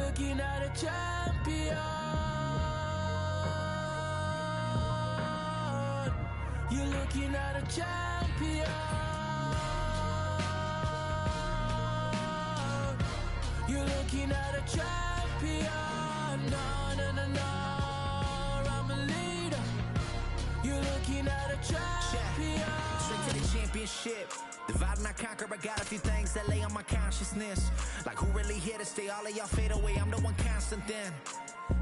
looking at a champion. You're looking at a champion. You're looking at a champion. No, no, no, no. I'm a leader. You're looking at a champion. Straight to the championship. Divide and I conquer, I got a few things that lay on my consciousness. Like who really here to stay? All of y'all fade away, I'm the one constant then.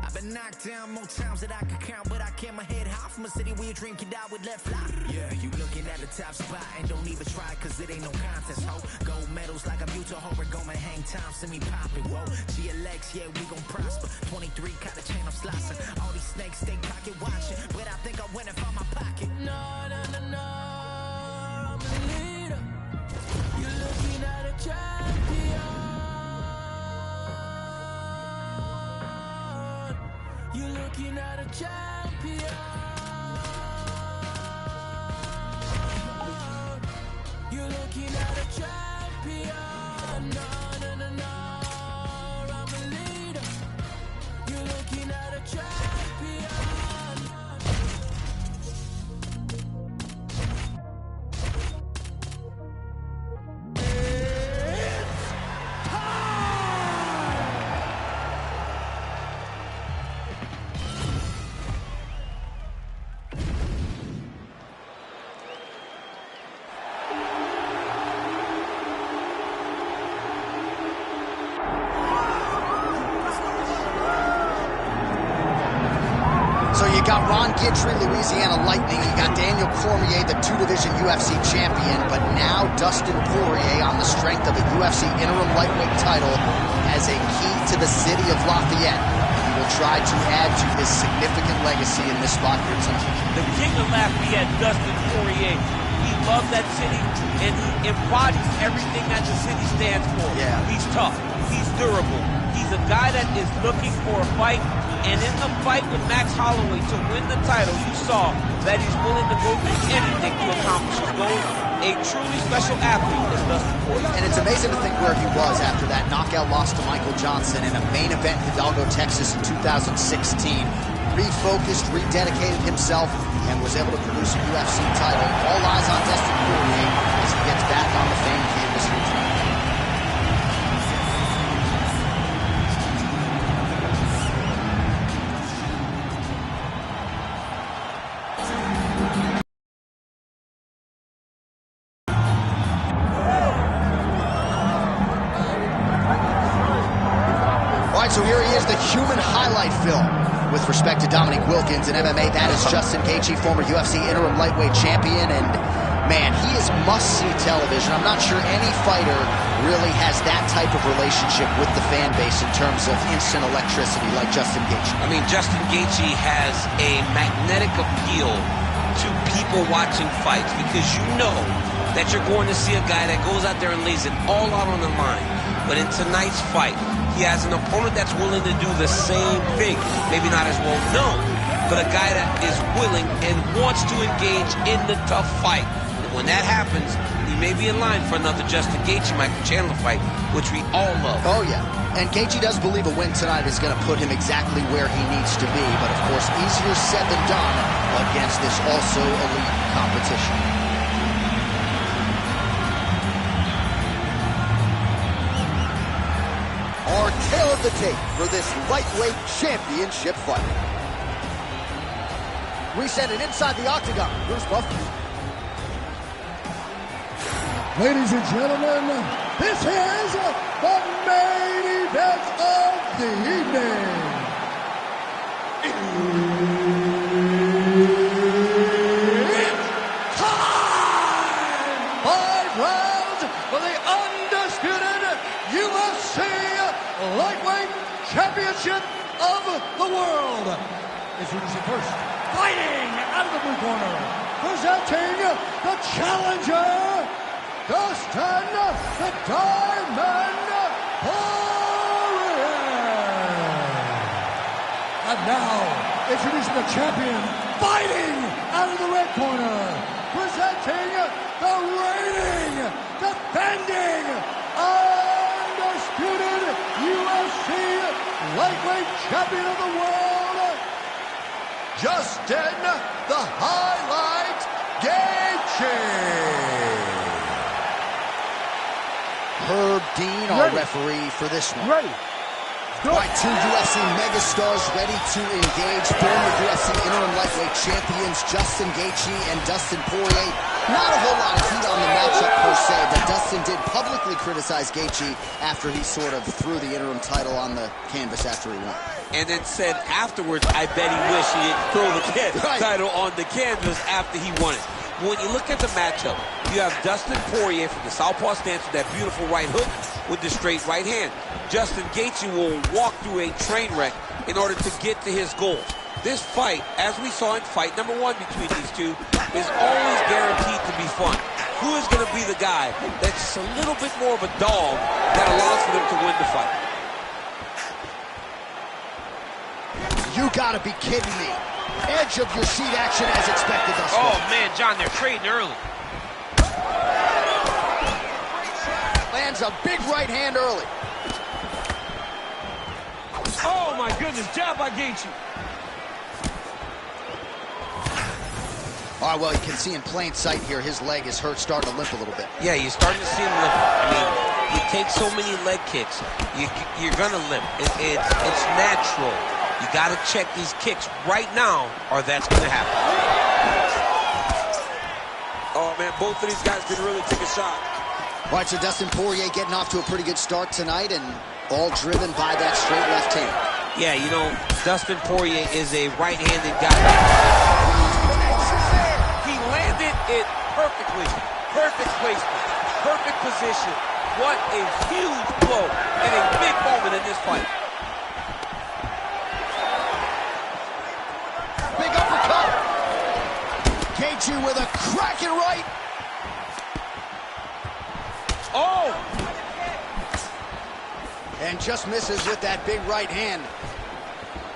I've been knocked down more times than I could count, but I kept my head high from a city where you drink and die with left fly. Yeah, you looking at the top spot and don't even try, cause it ain't no contest, ho. Gold medals like I'm Utah, Hobart, Goma, hang time, send me poppin', whoa. GLX, yeah, we gon' prosper. 23, got a chain, I'm slicing. All these snakes stay pocket watching, but I think I win if I'm my pocket. No, no, no, no. I'm a leader. You're looking at a champion. You're looking at a champion. You're looking at a champion. No, no, no, no. I'm a leader. You're looking at a champion. Got Ron Guidry, Louisiana Lightning. You got Daniel Cormier, the two-division UFC champion. But now Dustin Poirier, on the strength of a UFC interim lightweight title, has a key to the city of Lafayette. He will try to add to his significant legacy in this spot here tonight. The king of Lafayette, Dustin Poirier. He loves that city, and he embodies everything that the city stands for. Yeah. He's tough. He's durable. He's a guy that is looking for a fight. And in the fight with Max Holloway to win the title, you saw that he's willing to go through anything to accomplish his goals. A truly special athlete is Dustin Poirier. And it's amazing to think where he was after that knockout loss to Michael Johnson in a main event in Hidalgo, Texas in 2016. Refocused, rededicated himself, and was able to produce a UFC title. All eyes on Dustin Poirier as he gets back on the fame canvas here tonight. So here he is, the human highlight film with respect to Dominique Wilkins in MMA. That is Justin Gaethje, former UFC interim lightweight champion, and man, he is must-see television. I'm not sure any fighter really has that type of relationship with the fan base in terms of instant electricity like Justin Gaethje. I mean, Justin Gaethje has a magnetic appeal to people watching fights because you know that you're going to see a guy that goes out there and lays it all out on the line. But in tonight's fight, he has an opponent that's willing to do the same thing. Maybe not as well known, but a guy that is willing and wants to engage in the tough fight. And when that happens, he may be in line for another Justin Gaethje, Michael Chandler fight, which we all love. Oh, yeah. And Gaethje does believe a win tonight is going to put him exactly where he needs to be. But, of course, easier said than done against this also elite competition. Our tale of the tape for this lightweight championship fight. We send it inside the octagon. Here's Buffy. Ladies and gentlemen, this is the main event of the evening. It's time! 5 rounds for the undisputed UFC Lightweight Championship of the world. Introducing first, fighting out of the blue corner, presenting the challenger, Dustin the Diamond Poirier. And now, introducing the champion, fighting out of the red corner, presenting the reigning, defending, undisputed UFC champion of the world, Justin the Highlight Gaethje. Herb Dean, our referee for this one. Ready. All right, two UFC megastars ready to engage. Former UFC interim lightweight champions Justin Gaethje and Dustin Poirier. Not a whole lot of heat on the matchup per se, but Dustin did publicly criticize Gaethje after he sort of threw the interim title on the canvas after he won. And then said afterwards, I bet he wished he didn't throw the title on the canvas after he won it. When you look at the matchup, you have Dustin Poirier from the southpaw stance with that beautiful right hook with the straight right hand. Justin Gaethje will walk through a train wreck in order to get to his goals. This fight, as we saw in fight number 1 between these two, is always guaranteed to be fun. Who is going to be the guy that's just a little bit more of a dog that allows for them to win the fight? You gotta be kidding me. Edge of your seat action as expected thus far. Oh, man, John, they're trading early. Lands a big right hand early. Oh, my goodness, jab by Gaethje. All right, well, you can see in plain sight here, his leg is hurt, starting to limp a little bit. Yeah, you're starting to see him limp. I mean, you take so many leg kicks, you're gonna limp. It's natural. You gotta check these kicks right now, or that's gonna happen. Oh, man, both of these guys can really take a shot. All right, so Dustin Poirier getting off to a pretty good start tonight, and all driven by that straight left hand. Yeah, you know, Dustin Poirier is a right-handed guy. He landed it perfectly. Perfect placement. Perfect position. What a huge blow and a big moment in this fight. Big uppercut. Gaethje with a cracking right. Oh! And just misses with that big right hand.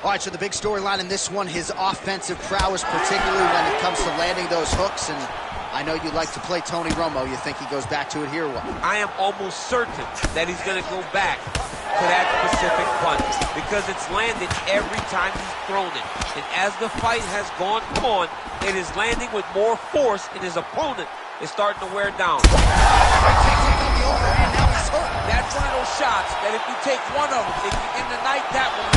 All right, so the big storyline in this one, his offensive prowess, particularly when it comes to landing those hooks. And I know you like to play Tony Romo. You think he goes back to it here or what? I am almost certain that he's going to go back to that specific punch because it's landed every time he's thrown it. And as the fight has gone on, it is landing with more force, and his opponent is starting to wear down. That's one of those shots that if you take one of them, if you end the night that one.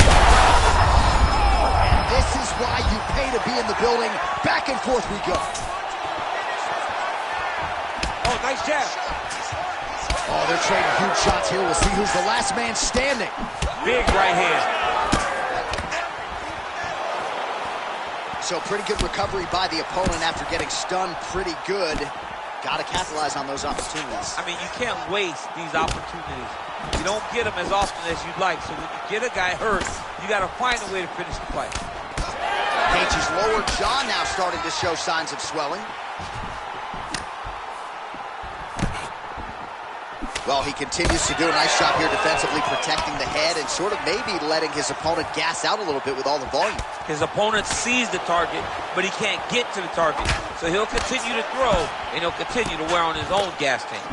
And this is why you pay to be in the building. Back and forth we go. Oh, nice jab. Oh, they're trading huge shots here. We'll see who's the last man standing. Big right hand. So pretty good recovery by the opponent after getting stunned pretty good. Got to capitalize on those opportunities. I mean, you can't waste these opportunities. You don't get them as often as you'd like. So when you get a guy hurt, you got to find a way to finish the fight. Gaethje's lower jaw now starting to show signs of swelling. Well, he continues to do a nice job here defensively, protecting the head and sort of maybe letting his opponent gas out a little bit with all the volume. His opponent sees the target, but he can't get to the target. So he'll continue to throw, and he'll continue to wear on his own gas tank.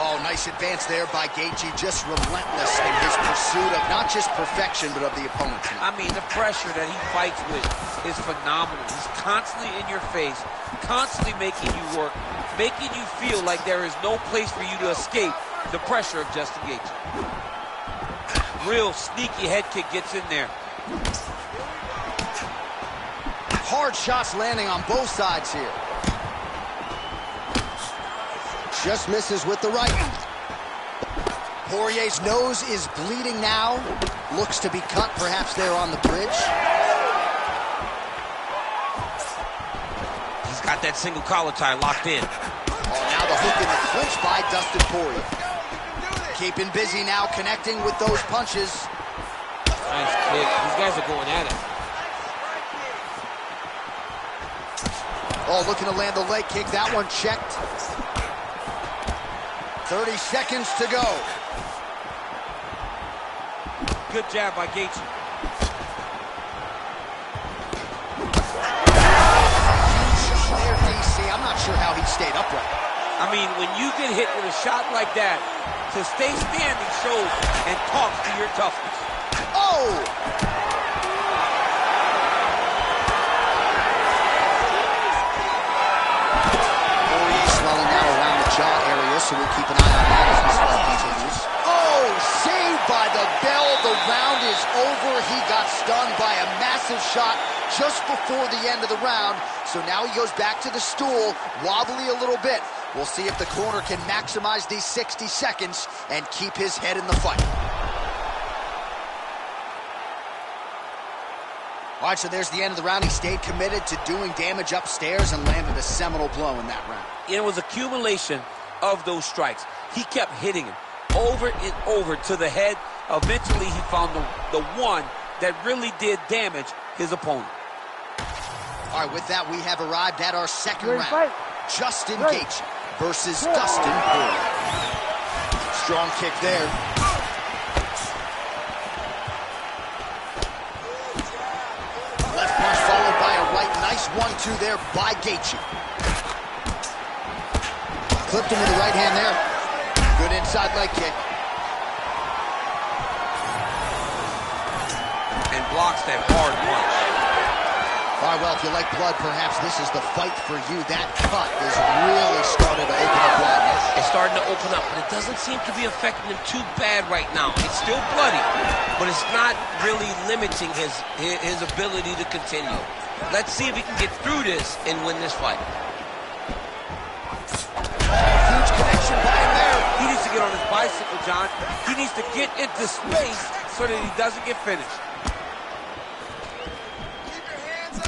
Oh, nice advance there by Gaethje, just relentless in his pursuit of not just perfection, but of the opponent. I mean, the pressure that he fights with is phenomenal. He's constantly in your face, constantly making you work, making you feel like there is no place for you to escape the pressure of Justin Gaethje. Real sneaky head kick gets in there. Hard shots landing on both sides here. Just misses with the right. Poirier's nose is bleeding now. Looks to be cut, perhaps there on the bridge. He's got that single collar tie locked in. Oh, now the hook in the clinch by Dustin Poirier. Keeping busy now, connecting with those punches. Nice kick. These guys are going at it. Oh, looking to land the leg kick. That one checked. 30 seconds to go. Good jab by Gaethje. There, DC. I'm not sure how he stayed upright. I mean, when you get hit with a shot like that, to stay standing shows and talks to your toughness. Oh! Poirier swelling now around the jaw area, so we'll keep an eye on that as this fight continues. Oh, saved by the bell. The round is over. He got stunned by a massive shot just before the end of the round. So now he goes back to the stool, wobbly a little bit. We'll see if the corner can maximize these 60 seconds and keep his head in the fight. All right, so there's the end of the round. He stayed committed to doing damage upstairs and landed a seminal blow in that round. It was accumulation of those strikes. He kept hitting him over and over to the head. Eventually, he found the one that really did damage his opponent. All right, with that, we have arrived at our second round. Fight. Justin Gaethje versus Dustin Poirier. Strong kick there. Left punch followed by a right. Nice 1-2 there by Gaethje. Clipped him with the right hand there. Good inside leg kick. And blocks that hard punch. All right, well, if you like blood, perhaps this is the fight for you. That cut is really starting to open up wide now. It's starting to open up, but it doesn't seem to be affecting him too bad right now. It's still bloody, but it's not really limiting his ability to continue. Let's see if he can get through this and win this fight. Huge connection by him there. He needs to get on his bicycle, John. He needs to get into space so that he doesn't get finished.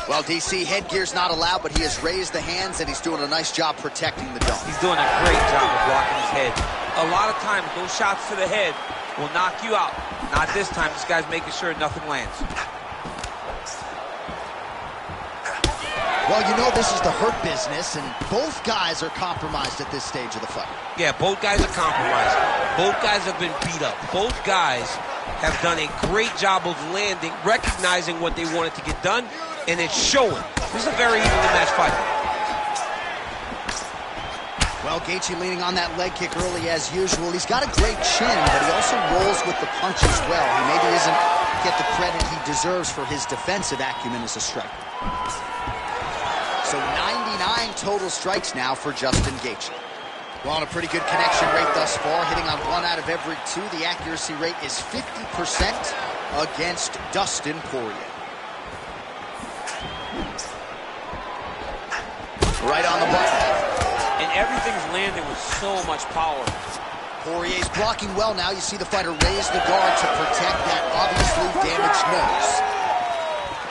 Well, DC, headgear's not allowed, but he has raised the hands, and he's doing a nice job protecting the dome. He's doing a great job of blocking his head. A lot of times, those shots to the head will knock you out. Not this time. This guy's making sure nothing lands. Well, you know this is the hurt business, and both guys are compromised at this stage of the fight. Yeah, both guys are compromised. Both guys have been beat up. Both guys have done a great job of landing, recognizing what they wanted to get done, and it's showing. This is a very evenly matched fight. Well, Gaethje leaning on that leg kick early as usual. He's got a great chin, but he also rolls with the punch as well. He maybe doesn't get the credit he deserves for his defensive acumen as a striker. So 99 total strikes now for Justin Gaethje. Well, on a pretty good connection rate thus far, hitting on 1 out of every 2. The accuracy rate is 50% against Dustin Poirier. Right on the button. And everything's landing with so much power. Poirier's blocking well now. You see the fighter raise the guard to protect that obviously damaged nose.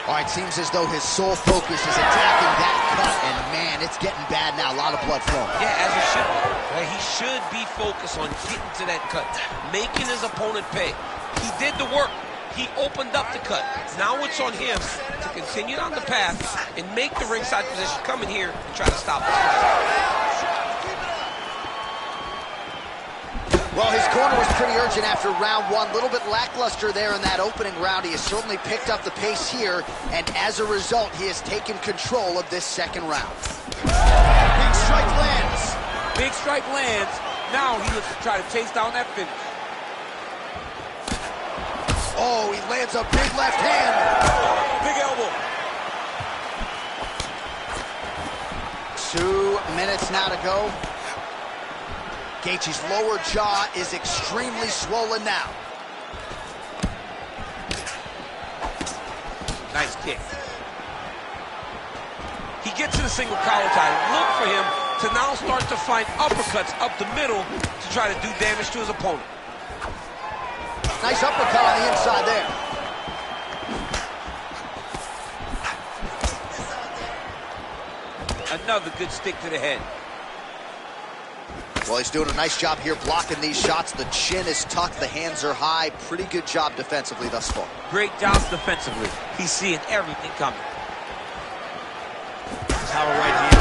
All right, seems as though his sole focus is attacking that cut, and man, it's getting bad now. A lot of blood flowing. Yeah, as it should be. Right? He should be focused on getting to that cut, making his opponent pay. He did the work. He opened up the cut. Now it's on him to continue down the path and make the ringside position, come in here and try to stop this fight. Well, his corner was pretty urgent after round 1. A little bit lackluster there in that opening round. He has certainly picked up the pace here, and as a result, he has taken control of this second round. Big strike lands. Big strike lands. Now he looks to try to chase down that finish. Oh, he lands a big left hand. Big elbow. 2 minutes now to go. Gaethje's lower jaw is extremely swollen now. Nice kick. He gets to the single collar tie. Look for him to now start to find uppercuts up the middle to try to do damage to his opponent. Nice uppercut on the inside there. Another good stick to the head. Well, he's doing a nice job here blocking these shots. The chin is tucked, the hands are high. Pretty good job defensively thus far. Great job defensively. He's seeing everything coming. Power right hand.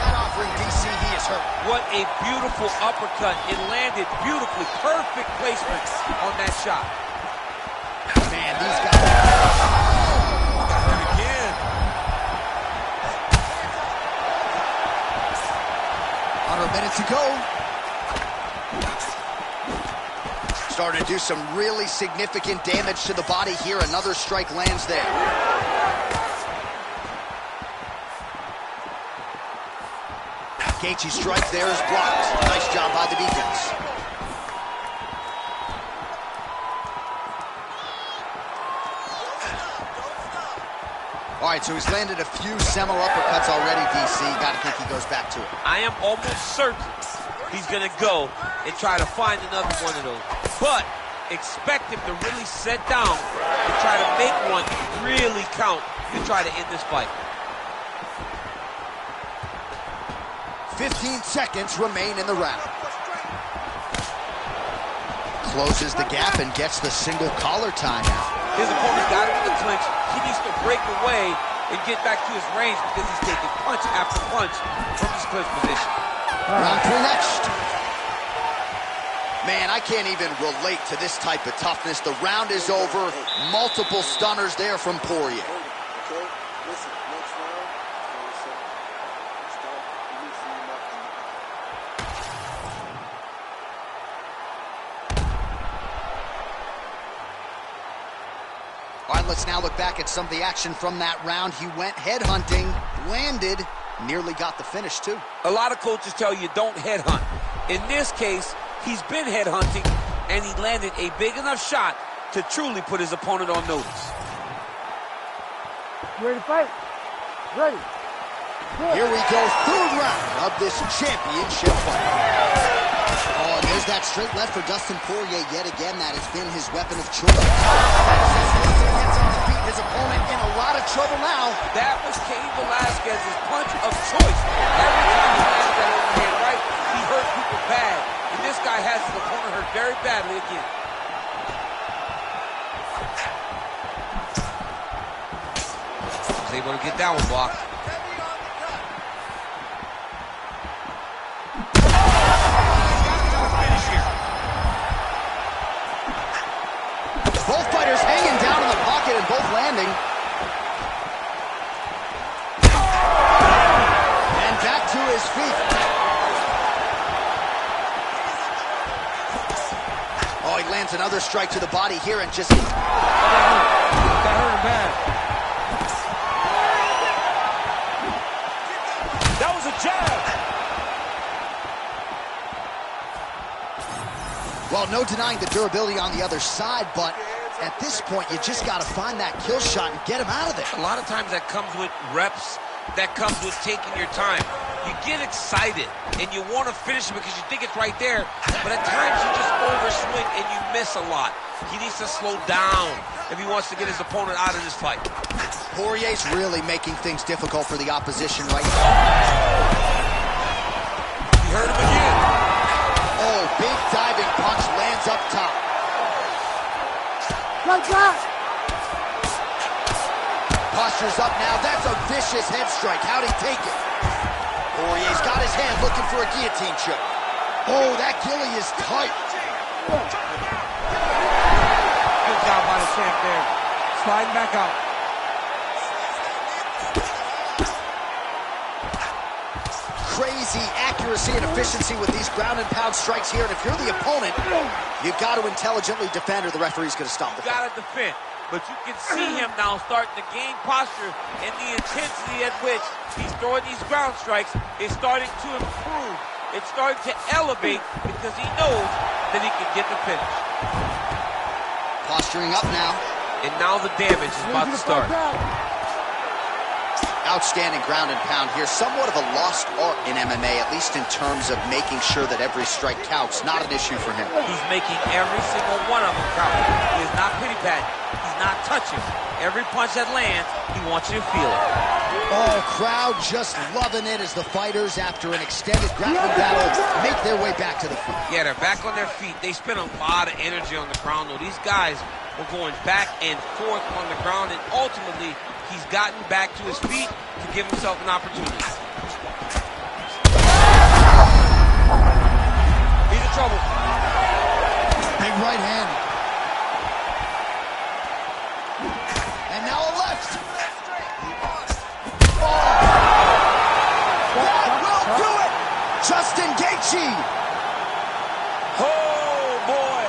That offering, DC, he is hurt. What a beautiful uppercut. It landed beautifully. Perfect placement on that shot. Man, these guys... Under a minute to go. Starting to do some really significant damage to the body here. Another strike lands there. Gaethje's strike there is blocked. Nice job by the defense. All right, so he's landed a few seminal uppercuts already, DC. Got to think he goes back to it. I am almost certain he's going to go and try to find another one of those. But expect him to really set down and try to make one really count and try to end this fight. 15 seconds remain in the round. Closes the gap and gets the single collar timeout. His opponent got him in the clinch. He needs to break away and get back to his range because he's taking punch after punch from his clinch position. Round 3 next. Man, I can't even relate to this type of toughness. The round is over. Multiple stunners there from Poirier. Okay, listen, next round. Start. You see nothing. All right, let's now look back at some of the action from that round. He went headhunting, landed, nearly got the finish too. A lot of coaches tell you don't headhunt. In this case, he's been headhunting, and he landed a big enough shot to truly put his opponent on notice. Ready to fight? Ready. Here we go, third round of this championship fight. Oh, and there's that straight left for Dustin Poirier yet again. That has been his weapon of choice. Gets on his feet, his opponent in a lot of trouble now. That was Cain Velasquez's punch of choice. Every time he landed that overhand right, he hurt people bad. And this guy has his opponent hurt very badly again. Was able to get that one blocked. Both fighters hanging down in the pocket and both landing. And back to his feet. Oh, he lands another strike to the body here and just... That hurt him bad. That was a jab. Well, no denying the durability on the other side, but at this point, you just got to find that kill shot and get him out of there. A lot of times that comes with reps, that comes with taking your time. You get excited, and you want to finish it because you think it's right there, but at times you just overswing and you miss a lot. He needs to slow down if he wants to get his opponent out of this fight. Poirier's really making things difficult for the opposition right now. He hurt him again. Oh, big diving punch lands up top. Right back. Posture's up now. That's a vicious head strike. How'd he take it? Poirier's got his hand looking for a guillotine choke. Oh, that gilly is tight. Good job by the champ there. Sliding back out. Crazy accuracy and efficiency with these ground and pound strikes here. And if you're the opponent, you've got to intelligently defend or the referee's going to stop the fight. Got to defend. But you can see him now starting to gain posture, and the intensity at which he's throwing these ground strikes is starting to improve. It's starting to elevate because he knows that he can get the finish. Posturing up now. And now the damage is about to start. Outstanding ground and pound here. Somewhat of a lost art in MMA, at least in terms of making sure that every strike counts. Not an issue for him. He's making every single one of them count. He is not pity-patting. He's not touching. Every punch that lands, he wants you to feel it. Oh, crowd just loving it as the fighters, after an extended grappling battle, make their way back to the feet. Yeah, they're back on their feet. They spent a lot of energy on the ground, though. These guys were going back and forth on the ground, and ultimately, he's gotten back to his feet to give himself an opportunity. He's in trouble. Big right hand. And now a left. Oh. That will do it. Just Justin Gaethje. Oh, boy.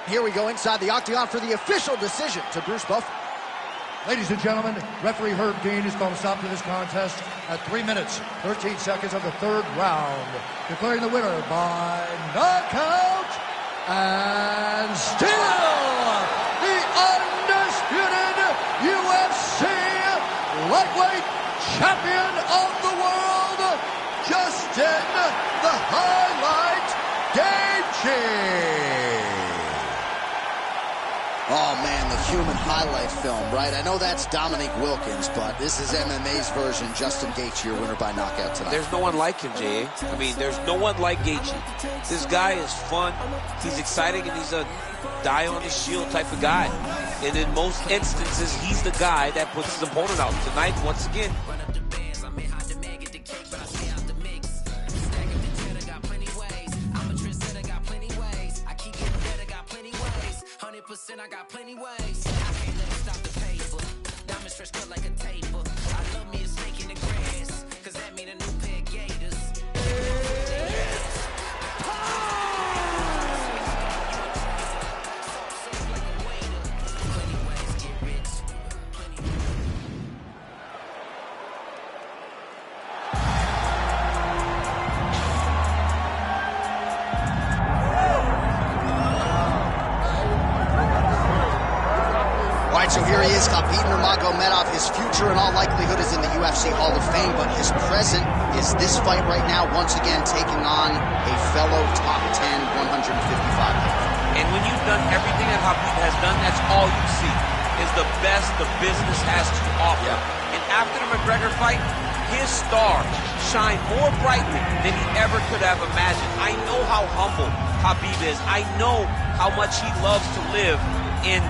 Here we go inside the octagon for the official decision to Bruce Buffer. Ladies and gentlemen, referee Herb Dean is going to stop to this contest at 3 minutes, 13 seconds of the third round, declaring the winner by knockout and still the undisputed UFC lightweight champion of the world, Justin the Highlight Gaethje. Oh, man, the human highlight film, right? I know that's Dominique Wilkins, but this is MMA's version. Justin Gaethje, your winner by knockout tonight. There's no one like him, Jay. I mean, there's no one like Gaethje. This guy is fun. He's exciting, and he's a die on his shield type of guy. And in most instances, he's the guy that puts his opponent out. Tonight, once again, I got plenty ways. I can't let it stop the paper. Diamond stretch cut like a taper. I love me a snake in the grass, cause that mean a new pair of gators. So here he is, Khabib Nurmagomedov. His future in all likelihood is in the UFC Hall of Fame, but his present is this fight right now, once again taking on a fellow top 10, 155 pounder. and when you've done everything that Khabib has done, that's all you see is the best the business has to offer. And after the McGregor fight, his star shined more brightly than he ever could have imagined. I know how humble Khabib is. I know how much he loves to live in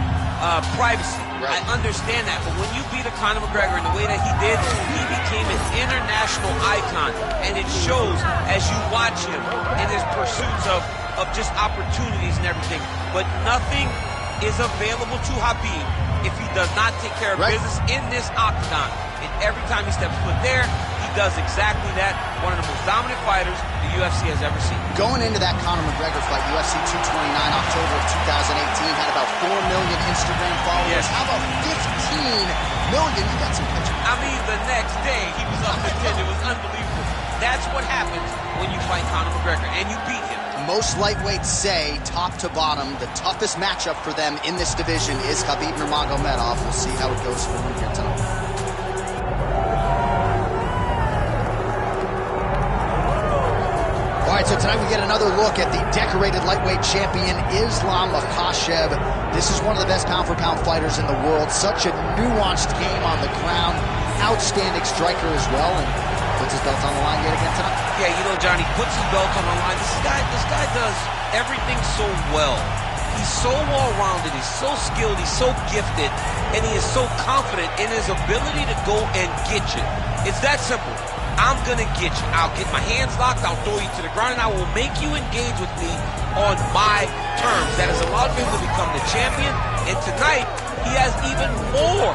privacy. I understand that, but when you beat a Conor McGregor in the way that he did, he became an international icon, and it shows as you watch him in his pursuits of just opportunities and everything. But nothing is available to Khabib if he does not take care of business in this octagon. And every time he steps foot there, he does exactly that. One of the most dominant fighters the UFC has ever seen. Going into that Conor McGregor fight, UFC 229, October of 2018, had about 4 million Instagram followers. How about 15 million? You got some pictures. I mean, the next day, he was up to 10. It was unbelievable. That's what happens when you fight Conor McGregor, and you beat him. Most lightweights say, top to bottom, the toughest matchup for them in this division is Khabib Nurmagomedov. We'll see how it goes for him here tonight. All right, so tonight we get another look at the decorated lightweight champion, Islam Makhachev. This is one of the best pound-for-pound fighters in the world. Such a nuanced game on the ground. Outstanding striker as well, and puts his belt on the line yet again tonight. Yeah, you know, Johnny, puts his belt on the line. This guy does everything so well. He's so well-rounded, he's so skilled, he's so gifted, and he is so confident in his ability to go and get you. It's that simple. I'm gonna get you. I'll get my hands locked, I'll throw you to the ground, and I will make you engage with me on my terms. That has allowed him to become the champion, and tonight, he has even more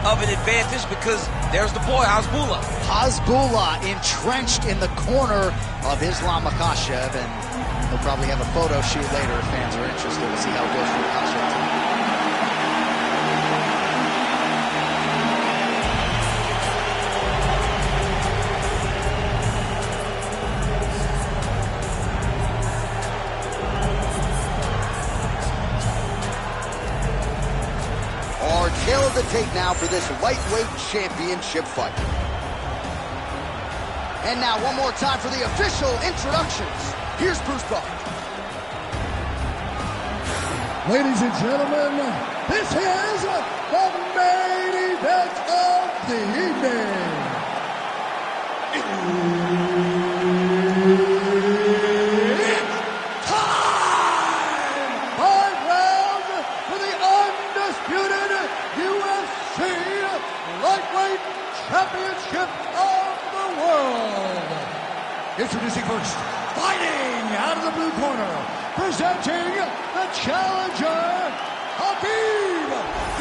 of an advantage because there's the boy, Hasbulla. Hasbulla entrenched in the corner of Islam Makhachev, and he'll probably have a photo shoot later if fans are interested. We'll see how it goes for Makhachev tonight. Our tale of the tape now for this lightweight championship fight. And now one more time for the official introductions. Here's Bruce Buffer. Ladies and gentlemen, this is the main event of the evening. Lightweight Championship of the World. Introducing first, fighting out of the blue corner, presenting the challenger, Habib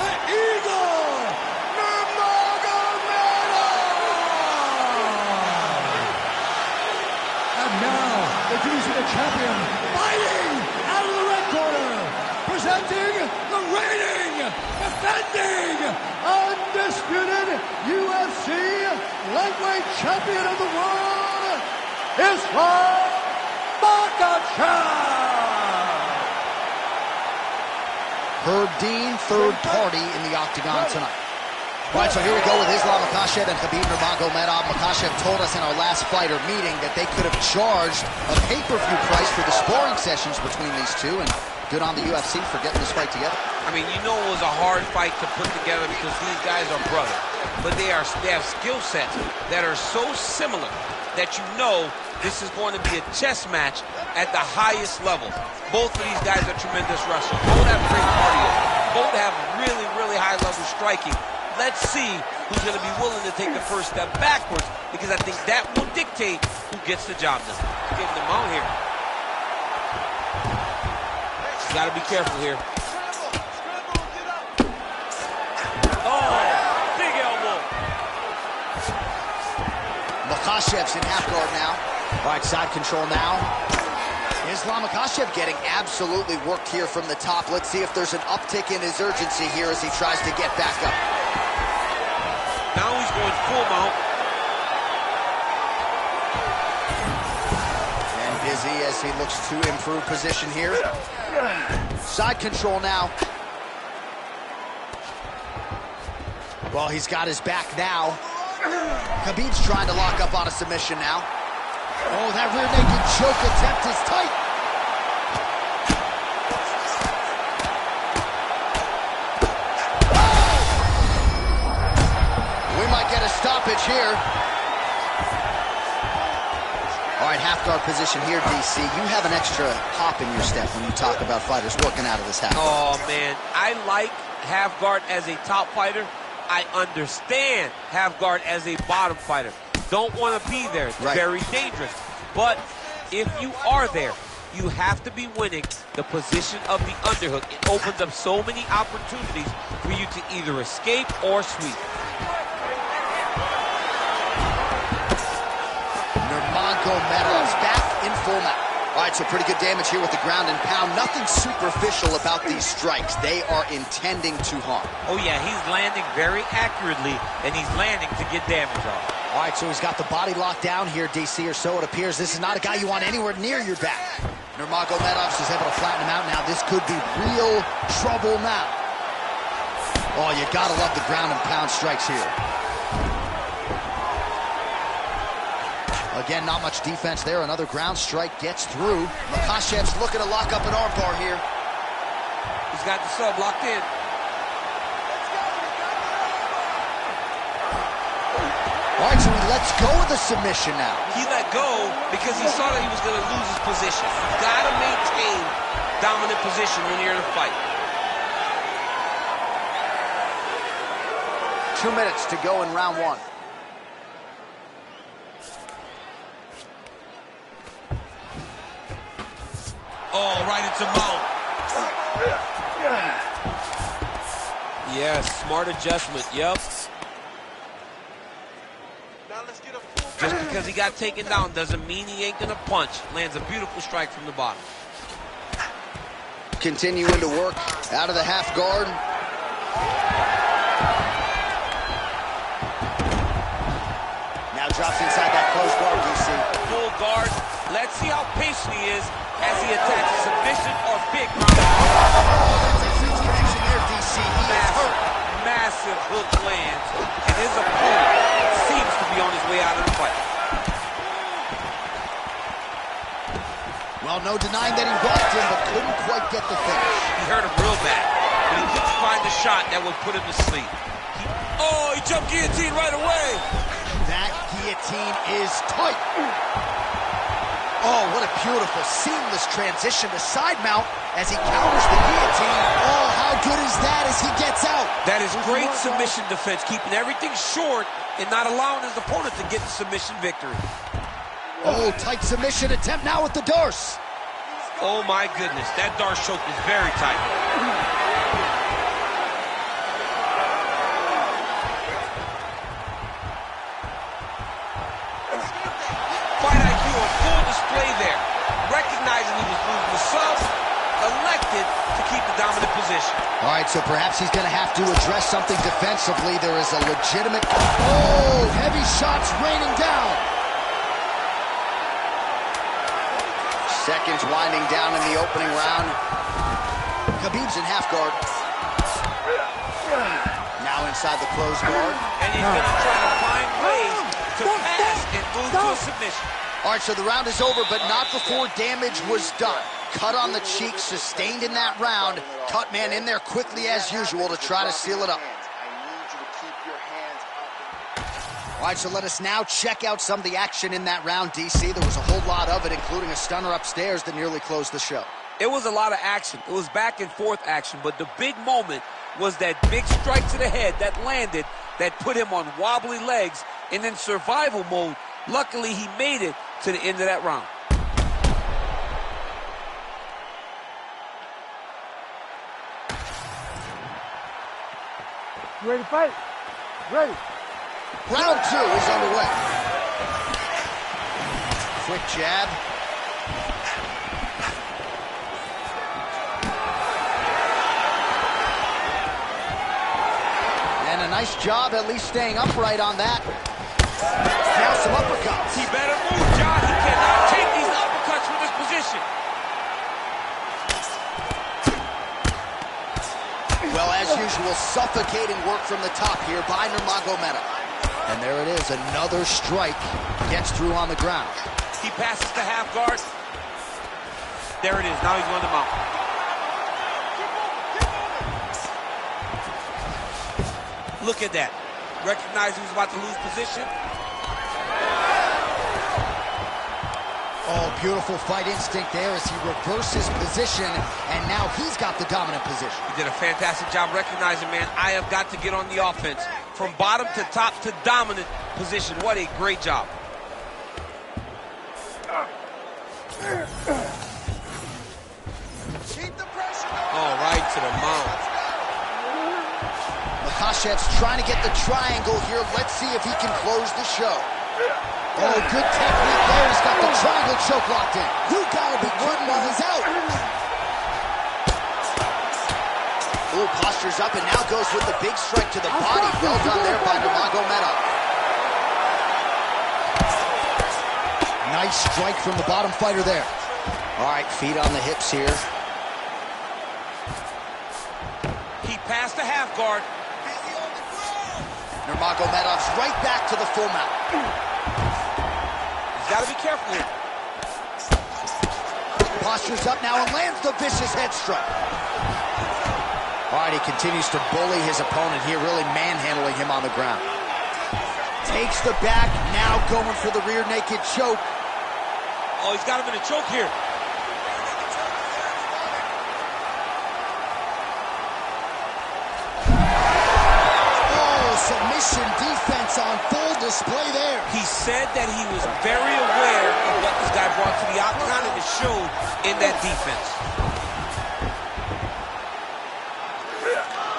the Eagle Nurmagomedov. And now, introducing the champion, fighting out of the red corner, presenting the reigning, defending, undisputed UFC lightweight champion of the world, Islam Makhachev. Herb Dean, third party in the octagon tonight. All right, so here we go with Islam Makhachev and Habib Nurmagomedov. Makhachev told us in our last fighter meeting that they could have charged a pay-per-view price for the sparring sessions between these two, and good on the UFC for getting this fight together. I mean, you know it was a hard fight to put together because these guys are brothers. But they have skill sets that are so similar that you know this is going to be a chess match at the highest level. Both of these guys are tremendous wrestlers. Both have great cardio. Both have really, really high-level striking. Let's see who's going to be willing to take the first step backwards, because I think that will dictate who gets the job done. Getting them out here. Got to be careful here. Oh, big elbow. Makhachev's in half guard now. All right, side control now. Islam Makhachev getting absolutely worked here from the top. Let's see if there's an uptick in his urgency here as he tries to get back up. Now he's going full mount. And busy as he looks to improve position here. Side control now. Well, he's got his back now. Khabib's trying to lock up on a submission now. Oh, that rear naked choke attempt is tight. Oh! We might get a stoppage here. All right, half guard position here, DC. You have an extra hop in your step when you talk about fighters working out of this half guard. Oh, man. I like half guard as a top fighter. I understand half guard as a bottom fighter. Don't want to be there. It's very dangerous. But if you are there, you have to be winning the position of the underhook. It opens up so many opportunities for you to either escape or sweep. Nurmagomedov's back in full mount. All right, so pretty good damage here with the ground and pound. Nothing superficial about these strikes. They are intending to harm. Oh, yeah, he's landing very accurately, and he's landing to get damage off. All right, so he's got the body locked down here, DC, or so it appears. This is not a guy you want anywhere near your back. Nurmagomedov is able to flatten him out now. This could be real trouble now. Oh, you gotta love the ground and pound strikes here. Again, not much defense there. Another ground strike gets through. Makhachev's looking to lock up an armbar here. He's got the sub locked in. All right, so he lets go of the submission now. He let go because he saw that he was going to lose his position. You've got to maintain dominant position when you're in a fight. 2 minutes to go in round one. Oh, right into mount. Yes, smart adjustment. Yep. Just because he got taken down doesn't mean he ain't gonna punch. Lands a beautiful strike from the bottom. Continuing to work out of the half guard. Now drops inside that closed guard, DC. Full guard. Let's see how patient he is as he attacks a submission or big round. That's a huge connection there, DC. He is hurt. Massive hook lands, and his opponent seems to be on his way out of the fight. Well, no denying that he rocked him, but couldn't quite get the finish. He hurt him real bad, but he couldn't find the shot that would put him to sleep. Oh, he jumped guillotine right away. That guillotine is tight. Oh, what a beautiful, seamless transition to side mount as he counters the guillotine. Oh, how good is that as he gets out? That is great submission defense, keeping everything short and not allowing his opponent to get the submission victory. Oh, tight submission attempt now with the Darce. Oh my goodness, that Darce choke is very tight. Fight IQ on full display there. Recognizing he was losing the sub, elected to keep the dominant position. All right, so perhaps he's going to have to address something defensively. There is a legitimate... Oh, heavy shots raining down. Seconds winding down in the opening round. Khabib's in half guard. Now inside the closed guard. And he's going to try to find ways to pass and move to a submission. All right, so the round is over, but not before damage was done. Cut on the cheek, sustained in that round. Cut man in there quickly as usual to try to seal it up. All right, so let us now check out some of the action in that round, DC. There was a whole lot of it, including a stunner upstairs that nearly closed the show. It was a lot of action. It was back and forth action, but the big moment was that big strike to the head that landed, that put him on wobbly legs, and in survival mode, luckily he made it to the end of that round. You ready to fight? Ready. Round 2 is underway. Quick jab. And a nice job at least staying upright on that. Now some uppercuts. He better move, John. He cannot take these uppercuts from this position. Well, as usual, suffocating work from the top here by Nurmagomedov. And there it is, another strike gets through on the ground. He passes to half guard. There it is, now he's on the mount. Look at that. Recognize he was about to lose position. Oh, beautiful fight instinct there as he reverses position, and now he's got the dominant position. He did a fantastic job recognizing, man, I have got to get on the offense. From bottom to top to dominant position. What a great job. Keep the pressure going. Oh, right to the mount. Makhachev's trying to get the triangle here. Let's see if he can close the show. Oh, good technique there. He's got the triangle choke locked in. You gotta be kidding me. He's out. Oh, postures up and now goes with the big strike to the body. Well done there by Nurmagomedov. Nice strike from the bottom fighter there. All right, feet on the hips here. He passed the half guard. Nurmagomedov's right back to the full mount. He's got to be careful here. Postures up now and lands the vicious head strike. All right, he continues to bully his opponent here, really manhandling him on the ground. Takes the back, now going for the rear naked choke. Oh, he's got him in a choke here. Oh, submission defense on full display there. He said that he was very aware of what this guy brought to the octagon, and it showed in that defense.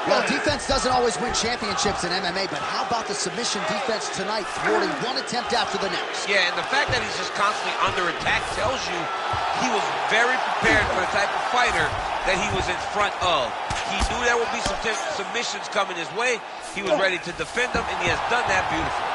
Well, defense doesn't always win championships in MMA, but how about the submission defense tonight, thwarting one attempt after the next? Yeah, and the fact that he's just constantly under attack tells you he was very prepared for the type of fighter that he was in front of. He knew there would be some submissions coming his way. He was ready to defend them, and he has done that beautifully.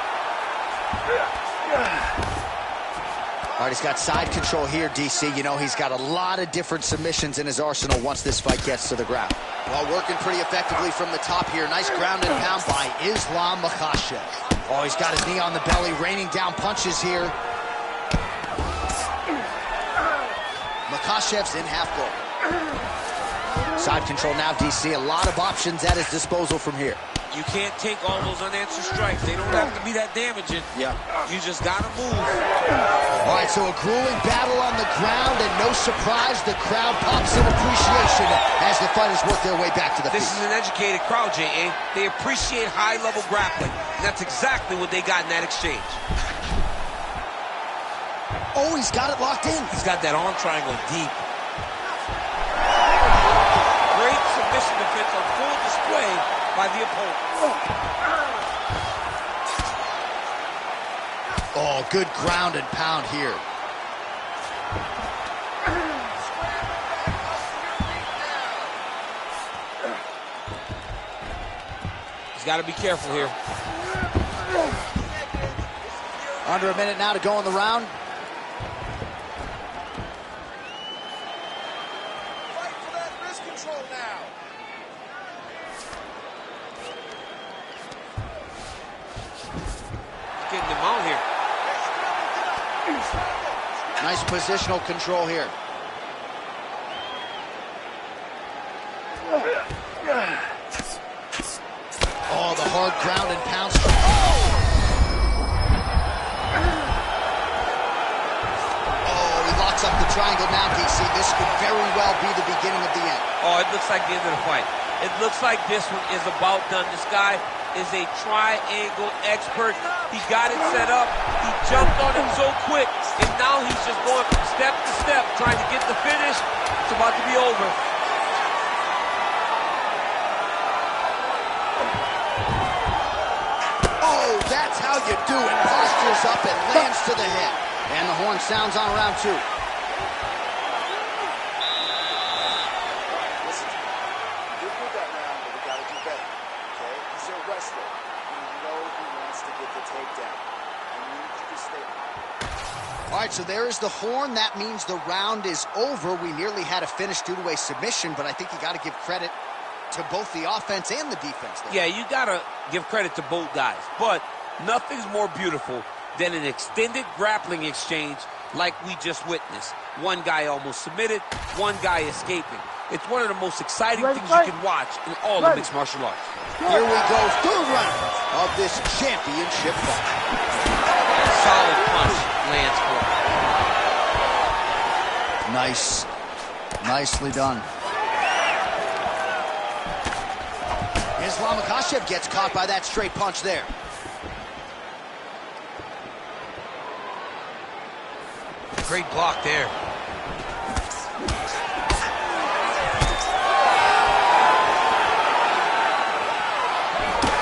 All right, he's got side control here, DC. You know, he's got a lot of different submissions in his arsenal once this fight gets to the ground. Well, working pretty effectively from the top here. Nice ground and pound by Islam Makhachev. Oh, he's got his knee on the belly, raining down punches here. Makhachev's in half guard. Side control now, DC. A lot of options at his disposal from here. You can't take all those unanswered strikes. They don't have to be that damaging. Yeah. You just got to move. All right, so a grueling battle on the ground, and no surprise, the crowd pops in appreciation as the fighters work their way back to the This feet. is an educated crowd, J.A. They appreciate high-level grappling. And that's exactly what they got in that exchange. Oh, he's got it locked in. He's got that arm triangle deep. Great submission defense on full display by the opponent. Oh, good ground and pound here. He's got to be careful here. Under a minute now to go in the round. Fight for that wrist control now. Getting him out here. Nice positional control here. Oh, the hard ground and pound. Oh, he locks up the triangle now, DC. This could very well be the beginning of the end. Oh, it looks like the end of the fight. It looks like this one is about done. This guy is a triangle expert. He got it set up. He jumped on it so quick. And now he's just going from step to step, trying to get the finish. It's about to be over. Oh, that's how you do it. Postures up and lands to the head. And the horn sounds on round two. Listen, you did good that round, but we got to do better. Okay? He's a wrestler. You know he wants to get the takedown. I need you to stay on. All right, so there is the horn. That means the round is over. We nearly had a finish due to a submission, but I think you got to give credit to both the offense and the defense there. Yeah, you got to give credit to both guys. But nothing's more beautiful than an extended grappling exchange like we just witnessed. One guy almost submitted, one guy escaping. It's one of the most exciting things you can watch in all of mixed martial arts. Here we go, third round of this championship fight. Solid punch lands for him. Nice. Nicely done. Islam Makhachev gets caught by that straight punch there. Great block there.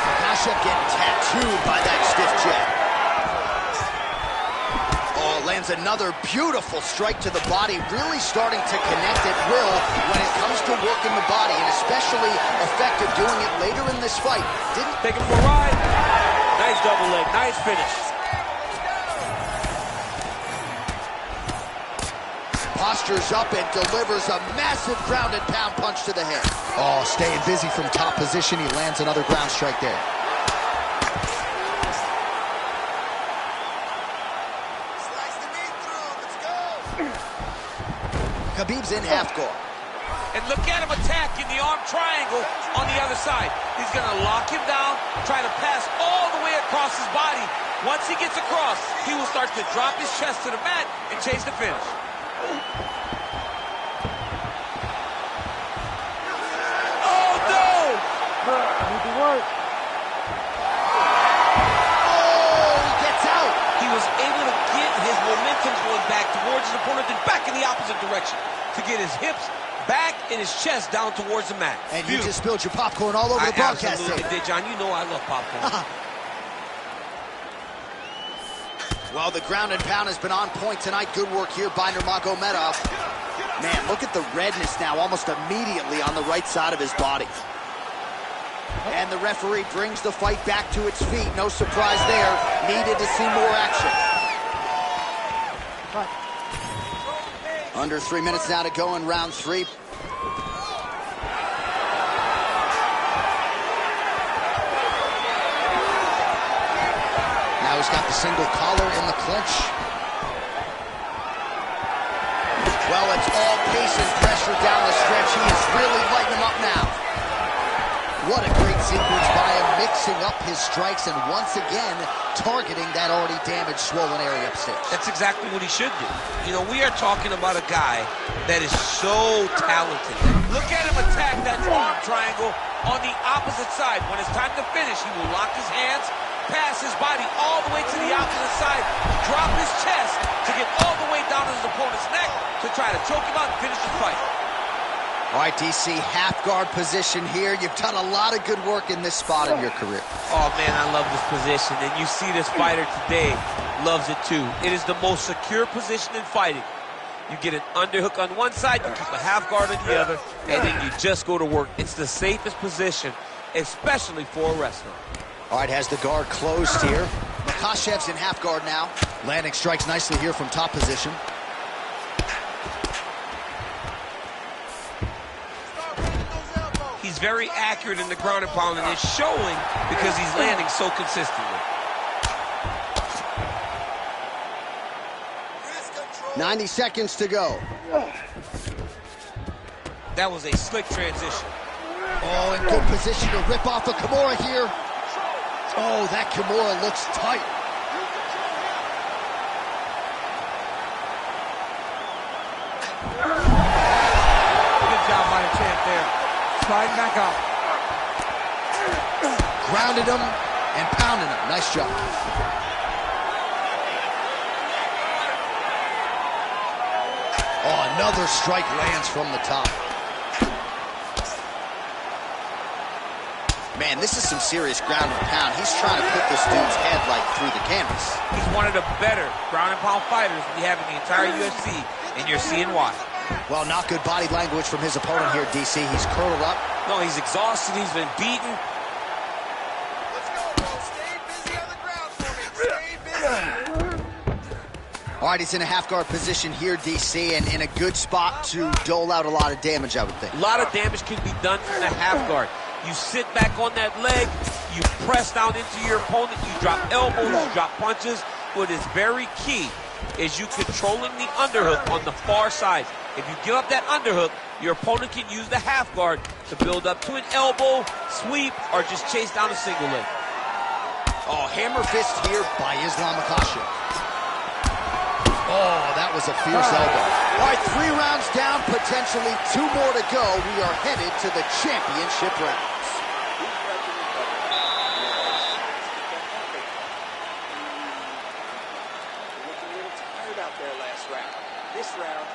Makhachev getting tattooed by that stiff jab. Oh, lands another beautiful strike to the body, really starting to connect at will when it comes to working the body, and especially effective doing it later in this fight. Didn't take him for a ride. Nice double leg, nice finish. Postures up and delivers a massive ground and pound punch to the head. Oh, staying busy from top position. He lands another ground strike there. Slice the meat through. Let's go. Khabib's in half guard. And look at him attacking the arm triangle on the other side. He's going to lock him down, try to pass all the way across his body. Once he gets across, he will start to drop his chest to the mat and chase the finish. Oh, no! Need to work. Oh, he gets out. He was able to get his momentum going back towards his opponent, then back in the opposite direction to get his hips back and his chest down towards the mat. And you just spilled your popcorn all over the broadcast absolutely tape. did, John. You know I love popcorn. Well, the ground and pound has been on point tonight. Good work here by Nurmagomedov. Man, look at the redness now almost immediately on the right side of his body. And the referee brings the fight back to its feet. No surprise there. Needed to see more action. Under 3 minutes now to go in round three. Now he's got the single collar in the clinch. Well, it's all pace and pressure down the stretch. He is really lighting him up now. What a great sequence by him, mixing up his strikes and once again targeting that already damaged, swollen area upstairs. That's exactly what he should do. You know, we are talking about a guy that is so talented. Look at him attack that arm triangle on the opposite side. When it's time to finish, he will lock his hands, pass his body all the way to the opposite side, drop his chest to get all the way down to his opponent's neck to try to choke him out and finish the fight. All right, DC, half guard position here. You've done a lot of good work in this spot in your career. Oh, man, I love this position. And you see this fighter today loves it, too. It is the most secure position in fighting. You get an underhook on one side, you keep a half guard on the other, and then you just go to work. It's the safest position, especially for a wrestler. All right, has the guard closed here. Makhachev's in half guard now. Landing strikes nicely here from top position. He's very accurate in the ground and pound, and it's showing because he's landing so consistently. 90 seconds to go. That was a slick transition. Oh, in good position to rip off a Kimura here. Oh, that Kimura looks tight. Good job by the champ there. Sliding back up. Grounded him and pounded him. Nice job. Oh, another strike lands from the top. Man, this is some serious ground and pound. He's trying to put this dude's head like through the canvas. He's one of the better ground and pound fighters we have in the entire UFC, and you're seeing why. Well, not good body language from his opponent here, DC. He's curled up. No, he's exhausted. He's been beaten. Let's go, bro. Stay busy on the ground for me. Stay busy. All right, he's in a half-guard position here, DC, and in a good spot to dole out a lot of damage, I would think. A lot of damage can be done from the half guard. You sit back on that leg, you press down into your opponent, you drop elbows, you drop punches. What is very key is you controlling the underhook on the far side. If you give up that underhook, your opponent can use the half guard to build up to an elbow, sweep, or just chase down a single leg. Oh, hammer fist here by Islam Makhachev. Oh, that was a fierce elbow. All right, 3 rounds down, potentially 2 more to go. We are headed to the championship rounds. Looking a little tired out there last round. This round,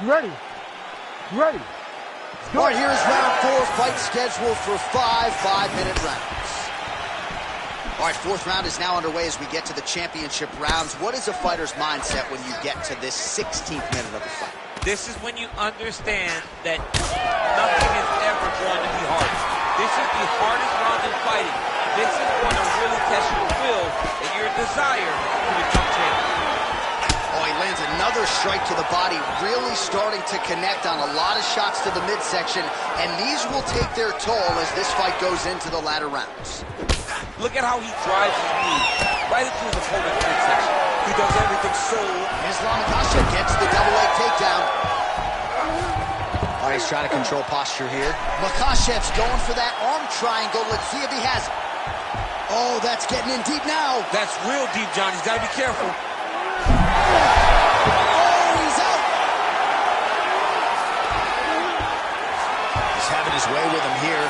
Ready. Ready. All right, here's round 4, fight scheduled for 5 5-minute rounds. All right, 4th round is now underway as we get to the championship rounds. What is a fighter's mindset when you get to this 16th minute of the fight? This is when you understand that nothing is ever going to be hard. This is the hardest round in fighting. This is going to really test your will and your desire to become champion. Oh, he lands another strike to the body, really starting to connect on a lot of shots to the midsection, and these will take their toll as this fight goes into the latter rounds. Look at how he drives his knee right into his opponent's midsection. He does everything so... Islam Makhachev gets the double leg takedown. All right, he's trying to control posture here. Makhachev's going for that arm triangle. Let's see if he has it. Oh, that's getting in deep now. That's real deep, John. He's got to be careful. Oh, he's out. He's having his way with him here.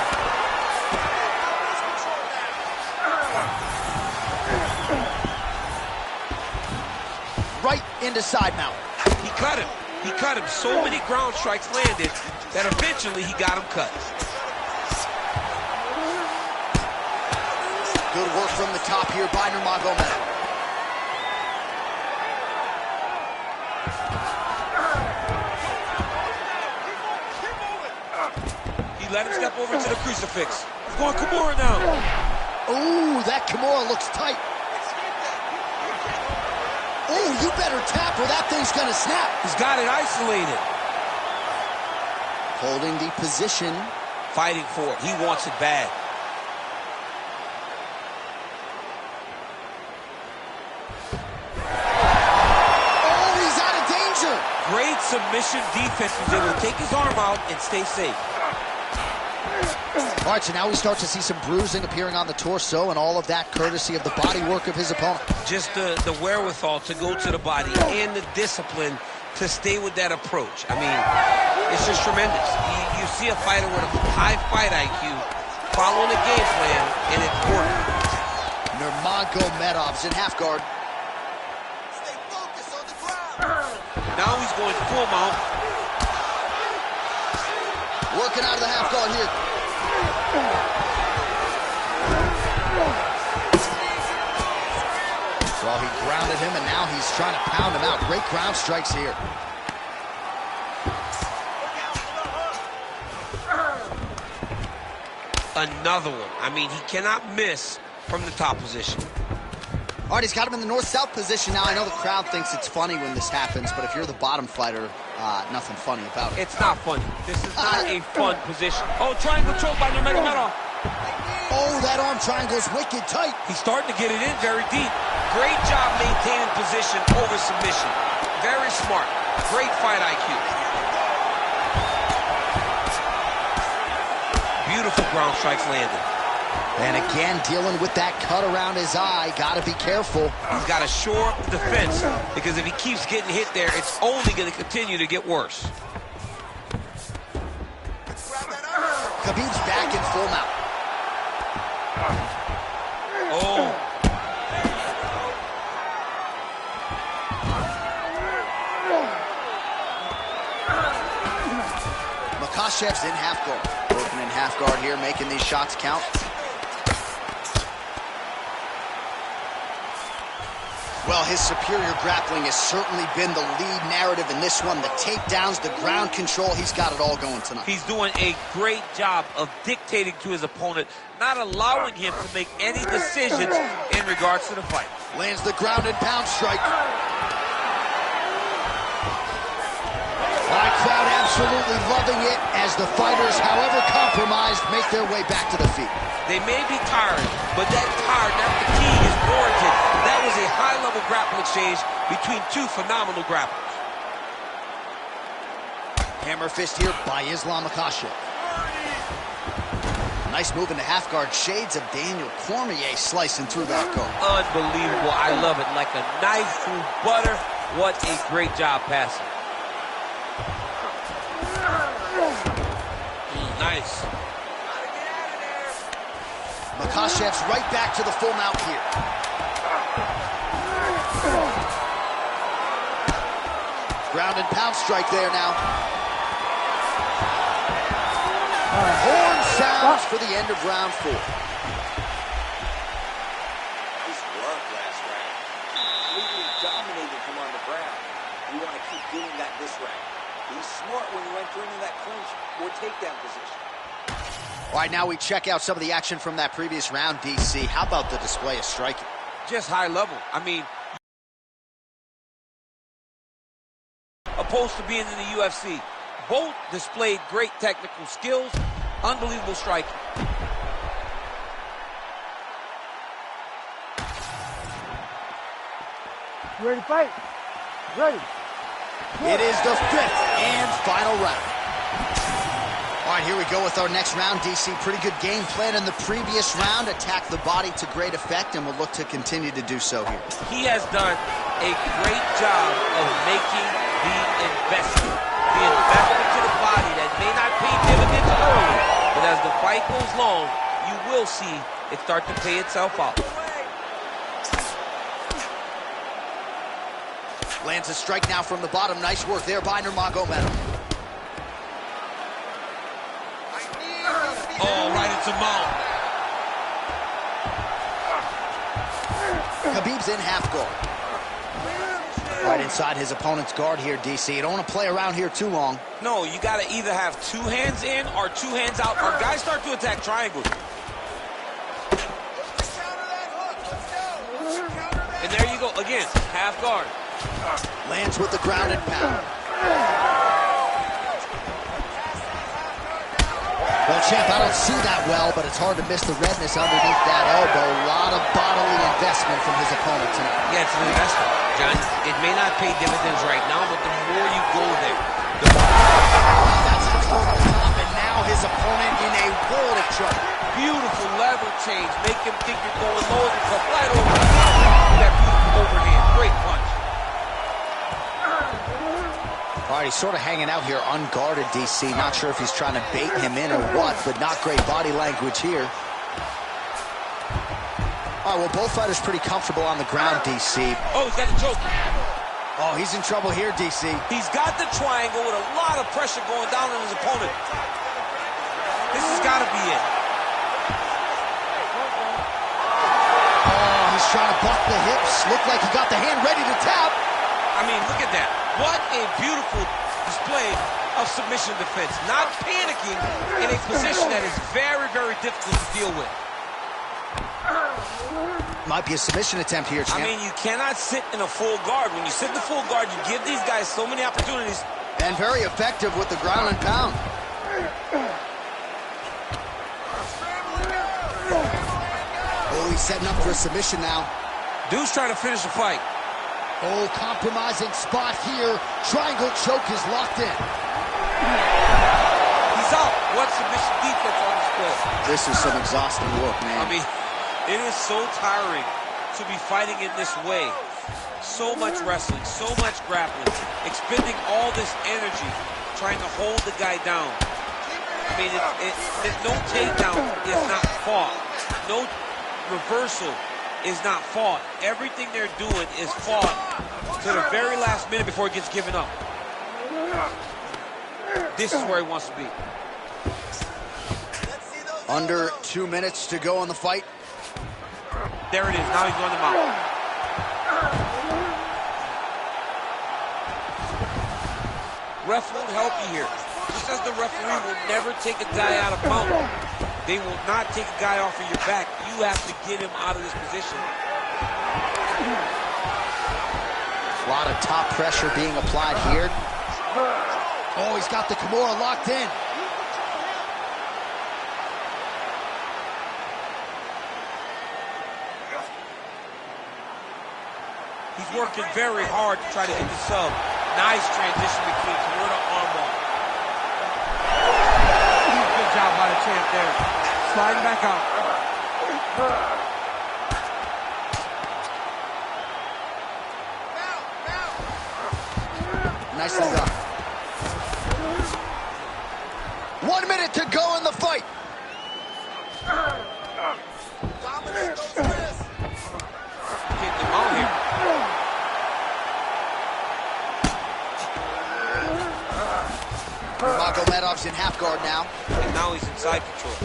Right into side mount. He cut him. He cut him. So many ground strikes landed that eventually he got him cut. Good work from the top here by Nurmagomedov. He let him step over to the crucifix. He's going Kimura now. Ooh, that Kimura looks tight. Oh, you better tap or that thing's gonna snap. He's got it isolated. Holding the position. Fighting for it. He wants it bad. Oh, he's out of danger. Great submission defense. He's able to take his arm out and stay safe. All right, so now we start to see some bruising appearing on the torso, and all of that courtesy of the body work of his opponent. Just the wherewithal to go to the body and the discipline to stay with that approach. I mean, it's just tremendous. You see a fighter with a high fight IQ following a game plan, and it's working. Nurmagomedov's in half guard. Stay focused on the ground. Now he's going full mount. Working out of the half guard here. Well, he grounded him, and now he's trying to pound him out. Great ground strikes here. Another one. I mean, he cannot miss from the top position. All right, he's got him in the north-south position now. I know the crowd thinks it's funny when this happens, but if you're the bottom fighter, nothing funny about it. It's not funny. This is not a fun position. Oh, triangle choke by Nurmagomedov. Oh, that arm triangle's wicked tight. He's starting to get it in very deep. Great job maintaining position over submission. Very smart. Great fight IQ. Beautiful ground strikes landed. And again, dealing with that cut around his eye. Got to be careful. He's got to shore up the defense, because if he keeps getting hit there, it's only going to continue to get worse. Khabib's back in full mount. Oh. Makhachev's in half guard. Working in half guard here, making these shots count. Well, his superior grappling has certainly been the lead narrative in this one. The takedowns, the ground control, he's got it all going tonight. He's doing a great job of dictating to his opponent, not allowing him to make any decisions in regards to the fight. Lands the ground and pound strike. My crowd absolutely loving it as the fighters, however compromised, make their way back to the feet. They may be tired, but that tired, that fatigue is warranted. That was a high-level grapple exchange between two phenomenal grapplers. Hammer fist here by Islam Makhachev. Nice move into half guard. Shades of Daniel Cormier slicing through that guard. Unbelievable. I love it. Like a knife through butter. What a great job passing. Nice. Makhachev's right back to the full mount here. Ground and pound strike there now. Horn sounds for the end of round 4. His work last round. Completely dominated him on the ground. You want to keep doing that this round. Be smart when you enter into that clinch or takedown position. All right, now we check out some of the action from that previous round, DC. How about the display of striking? Just high level. I mean, opposed to being in the UFC, both displayed great technical skills, unbelievable striking. You ready to fight? Ready. It is the 5th and final round. All right, here we go with our next round, DC. Pretty good game plan in the previous round. Attacked the body to great effect, and will look to continue to do so here. He has done a great job of making the investment to the body that may not pay dividends early, but as the fight goes long, you will see it start to pay itself out. Lands a strike now from the bottom. Nice work there by Nurmagomedov. Oh, right into mount. Khabib's in half guard. Right inside his opponent's guard here, DC. You don't want to play around here too long. No, you got to either have 2 hands in or 2 hands out, or guys start to attack triangles. And there you go, again, half guard. Lands with the ground and pound. Well, champ, I don't see that well, but it's hard to miss the redness underneath that elbow. A lot of bodily investment from his opponent tonight. Yeah, it's an investment, John. It may not pay dividends right now, but the more you go there, That's just over the top, and now his opponent in a world of trouble. Beautiful lever change. Make him think you're going low and come right over the top. That beautiful overhand. Great punch. All right, he's sort of hanging out here unguarded, DC. Not sure if he's trying to bait him in or what, but not great body language here. All right, well, both fighters pretty comfortable on the ground, DC. Oh, he's got the choke. Oh, he's in trouble here, DC. He's got the triangle with a lot of pressure going down on his opponent. This has got to be it. Oh, he's trying to buck the hips. Looked like he got the hand ready to tap. I mean, look at that. What a beautiful display of submission defense. Not panicking in a position that is very, very difficult to deal with. Might be a submission attempt here, champ. I mean, you cannot sit in a full guard. When you sit in the full guard, you give these guys so many opportunities. And very effective with the ground and pound. Oh, he's setting up for a submission now. Dude's trying to finish the fight. Oh, compromising spot here. Triangle choke is locked in. He's out. What submission defense on display. This is some exhausting work, man. I mean, it is so tiring to be fighting in this way. So much wrestling, so much grappling, expending all this energy trying to hold the guy down. I mean, no takedown is not fought. No reversal is not fought. Everything they're doing is fought to the very last minute before it gets given up. This is where he wants to be. Under 2 minutes to go in the fight. There it is. Now he's on the mount. Ref won't help you here. Just as the referee will never take a guy out of mount, they will not take a guy off of your back. You have to get him out of this position. A lot of top pressure being applied here. Oh, he's got the Kimura locked in. He's working very hard to try to hit the sub. Nice transition between Kimura to armbar. Good job by the champ there. Sliding back out. Nicely done. 1 minute to go in the fight. Dominate those wrists. Getting him out here. Magomedov's in half guard now. And now he's in side control.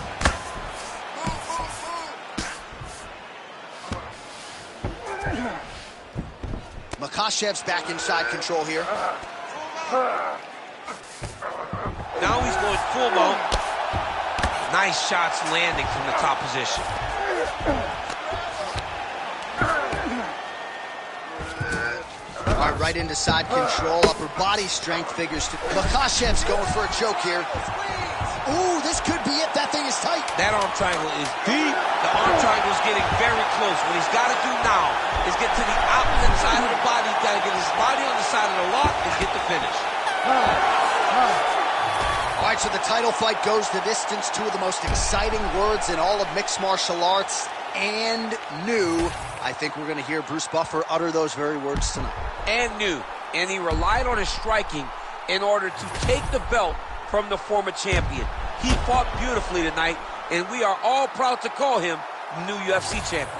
Makhachev's back in side control here. Now he's going full mount. Nice shots landing from the top position. All right, right into side control. Upper body strength figures. Makhachev's going for a choke here. Ooh, this could be it. That thing is tight. That arm triangle is deep. The arm triangle is getting very close. What he's got to do now is get to the opposite side of the body. He's got to get his body on the side of the lock and get the finish. All right, so the title fight goes the distance. Two of the most exciting words in all of mixed martial arts, and new. I think we're going to hear Bruce Buffer utter those very words tonight. And new. And he relied on his striking in order to take the belt from the former champion. He fought beautifully tonight, and we are all proud to call him new UFC champion.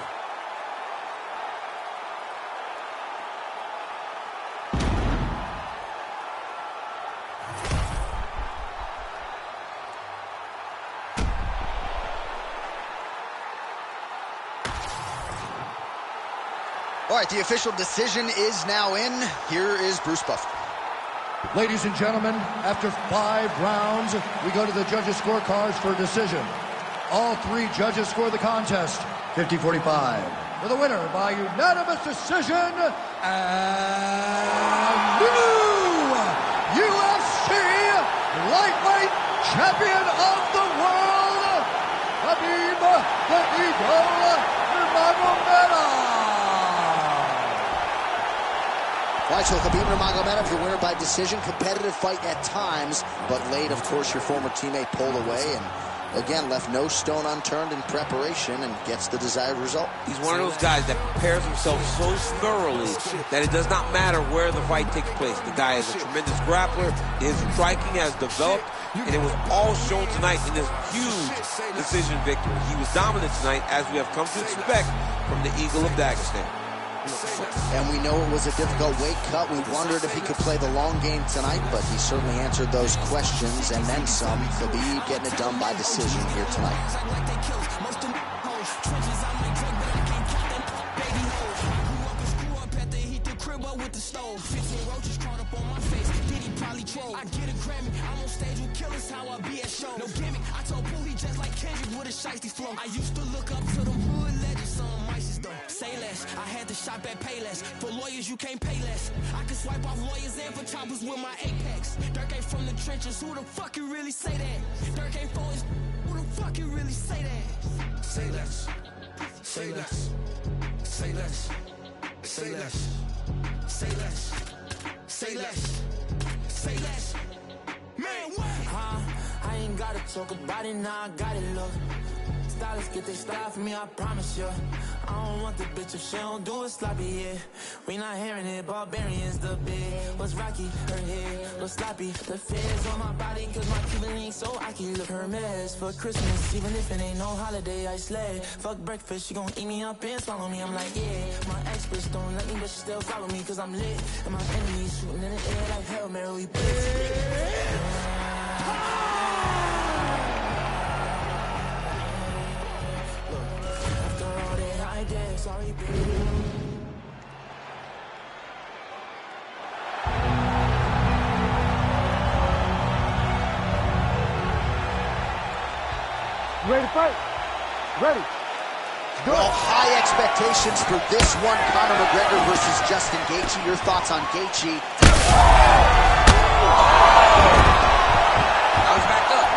All right, the official decision is now in. Here is Bruce Buffer. Ladies and gentlemen, after 5 rounds, we go to the judges' scorecards for a decision. All 3 judges score the contest 50-45, for the winner by unanimous decision, and new UFC lightweight champion of the world, Khabib the Eagle Nurmagomedov. All right, so Khabib Nurmagomedov, your winner by decision. Competitive fight at times, but late, of course, your former teammate pulled away and, again, left no stone unturned in preparation and gets the desired result. He's one of those guys that prepares himself so thoroughly that it does not matter where the fight takes place. The guy is a tremendous grappler. His striking has developed, and it was all shown tonight in this huge decision victory. He was dominant tonight, as we have come to expect from the Eagle of Dagestan. And we know it was a difficult weight cut. We wondered if he could play the long game tonight, but he certainly answered those questions and then some. Khabib getting it done by decision here tonight. I get a Grammy, I'm on stage with killers, how I be at shows. No gimmick, I told Booley just like Kendrick with a shiesty flow. I used to look up to them hood legends, some mices though. Say less, I had to shop at Payless. For lawyers, you can't pay less. I can swipe off lawyers and for choppers with my Apex. Dirk ain't from the trenches, who the fuck can really say that? Dirk ain't for his, who the fuck can really say that? Say less, say less, say less, say less, say less, say less. Say less. Man, what? I ain't gotta talk about it, now I got it, look. Stylists get their style from me, I promise you. I don't want the bitch if she don't do it sloppy, yeah. We not hearing it, barbarians the big. What's rocky, her head, what's sloppy. The feds on my body, cause my Cuban link so I can look her mess. For Christmas, even if it ain't no holiday, I slay. Fuck breakfast, she gon' eat me up and swallow me, I'm like, yeah. My experts don't let me, but she still follow me, cause I'm lit. And my enemies shooting in the air like Hail Mary, we blitz. Sorry, baby. Ready to fight? Ready. Well, high expectations for this one, Conor McGregor versus Justin Gaethje. Your thoughts on Gaethje? I was backed up.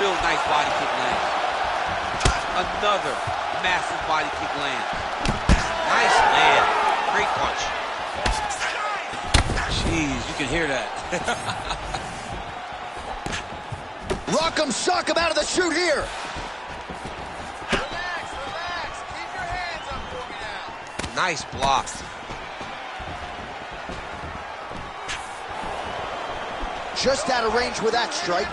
Real nice body kick land. Another massive body kick land. Nice land. Great punch. Jeez, you can hear that. Rock'em sock'em out of the chute here. Relax, relax. Keep your hands up for me now. Nice block. Just out of range with that strike.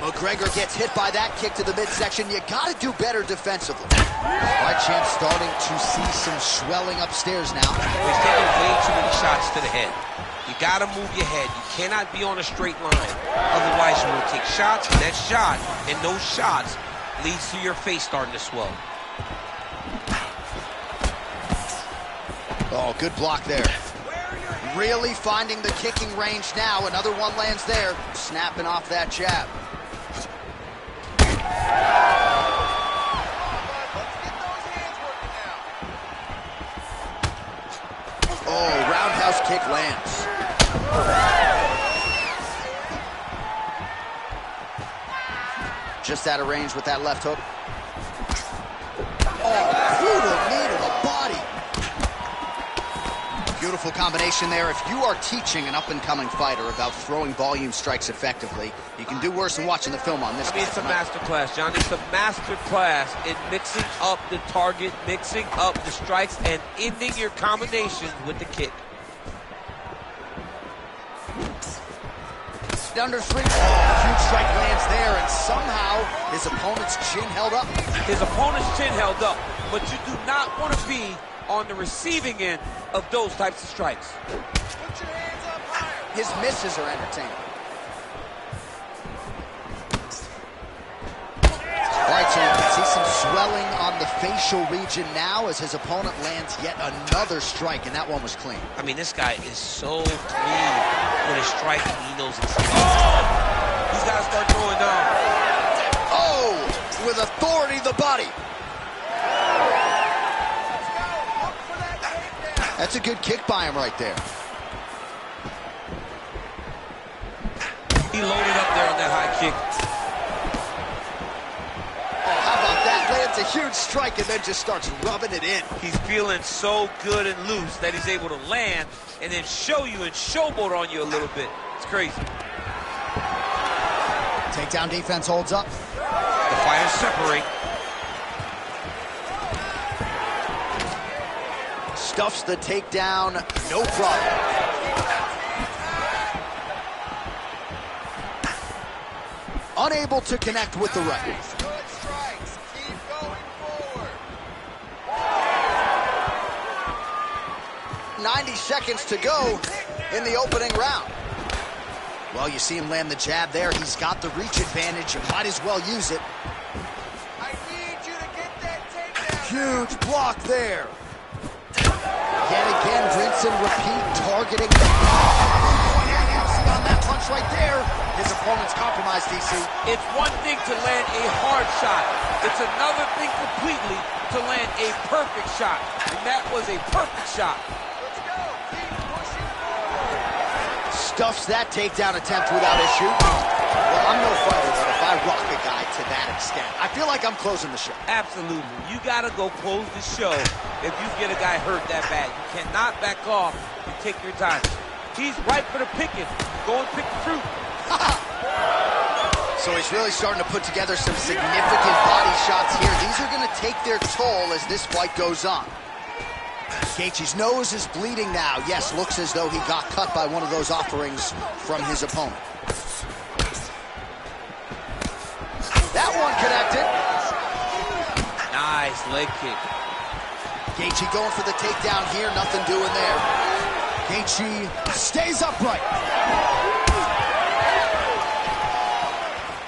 McGregor gets hit by that kick to the midsection. You gotta do better defensively. My champ starting to see some swelling upstairs now. He's taking way too many shots to the head. You gotta move your head. You cannot be on a straight line. Otherwise, you will take shots, and that shot, and those shots leads to your face starting to swell. Oh, good block there. Really finding the kicking range now. Another one lands there. Snapping off that jab. Oh, roundhouse kick lands. Just out of range with that left hook. Oh, brutal knee to the body. Beautiful combination there. If you are teaching an up-and-coming fighter about throwing volume strikes effectively, you can do worse than watching the film on this. I mean, it's a master class, John. It's a master class in mixing up the target, mixing up the strikes, and ending your combinations with the kick. Under three. Oh, huge strike lands there, and somehow his opponent's chin held up. His opponent's chin held up, but you do not want to be on the receiving end of those types of strikes. Put your hands up higher. His misses are entertaining. All right, so you can see some swelling on the facial region now as his opponent lands yet another strike, and that one was clean. I mean, this guy is so clean with his striking. He knows exactly. Oh! He's got to start throwing down. Oh, with authority, the body. That's a good kick by him right there. He loaded up there on that high kick. How about that? Lands a huge strike and then just starts rubbing it in. He's feeling so good and loose that he's able to land and then show you and showboat on you a little bit. It's crazy. Takedown defense holds up. The fighters separate. Stuffs the takedown, no problem. Unable to connect with the right. Good strikes. Keep going forward. 90 seconds to go in the opening round. Well, you see him land the jab there. He's got the reach advantage. You might as well use it. I need you to get that takedown. Huge block there. Yet again, rinse and repeat, targeting the see on that punch right there. His opponent's compromised, DC. It's one thing to land a hard shot. It's another thing completely to land a perfect shot. And that was a perfect shot. Let's go. Keep pushing forward. Stuffs that takedown attempt without issue. Well, I'm no fighter, but if I rock a guy to that extent, I feel like I'm closing the show. Absolutely. You got to go close the show if you get a guy hurt that bad. You cannot back off and take your time. He's ripe for the picking. Go and pick the fruit. So he's really starting to put together some significant body shots here. These are going to take their toll as this fight goes on. Gaethje's nose is bleeding now. Yes, looks as though he got cut by one of those offerings from his opponent. That one connected. Nice leg kick. Gaethje going for the takedown here. Nothing doing there. Gaethje stays upright.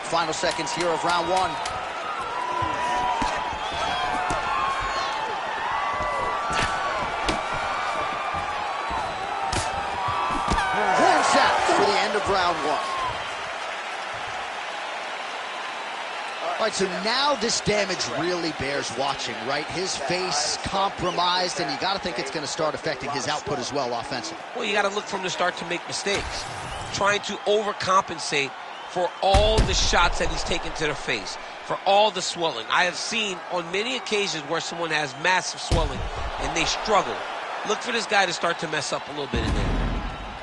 Final seconds here of round one. Hands out for the end of round one. All right, so now this damage really bears watching, right? His face compromised, and you got to think it's going to start affecting his output as well offensively. Well, you got to look from the start to make mistakes. Trying to overcompensate for all the shots that he's taken to the face, for all the swelling. I have seen on many occasions where someone has massive swelling and they struggle. Look for this guy to start to mess up a little bit in there.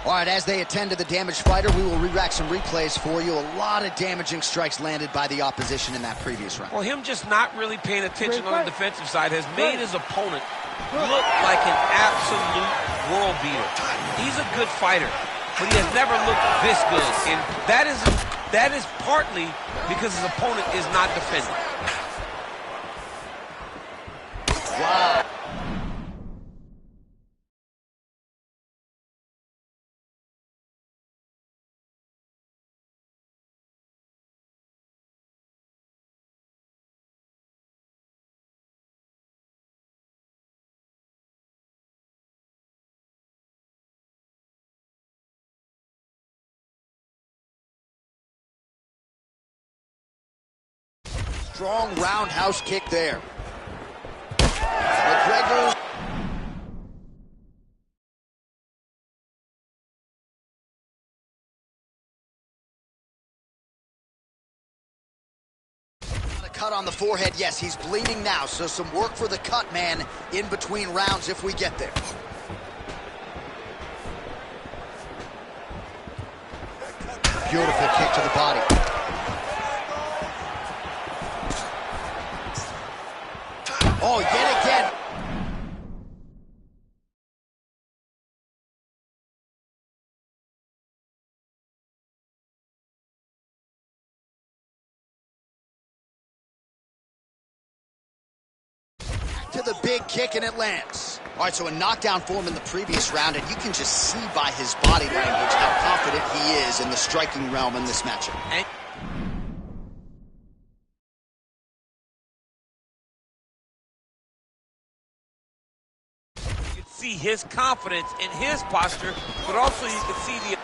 All right, as they attend to the damaged fighter, we will re-rack some replays for you. A lot of damaging strikes landed by the opposition in that previous round. Well, him just not really paying attention on the defensive side has made his opponent look like an absolute world beater. He's a good fighter, but he has never looked this good. And that is partly because his opponent is not defending. Wow. Strong roundhouse kick there. McGregor. Cut on the forehead. Yes, he's bleeding now, so some work for the cut man in between rounds if we get there. Beautiful kick to the body. Oh, yet again. To the big kick, and it lands. All right, so a knockdown form in the previous round, and you can just see by his body language how confident he is in the striking realm in this matchup. see his confidence in his posture, but also you can see the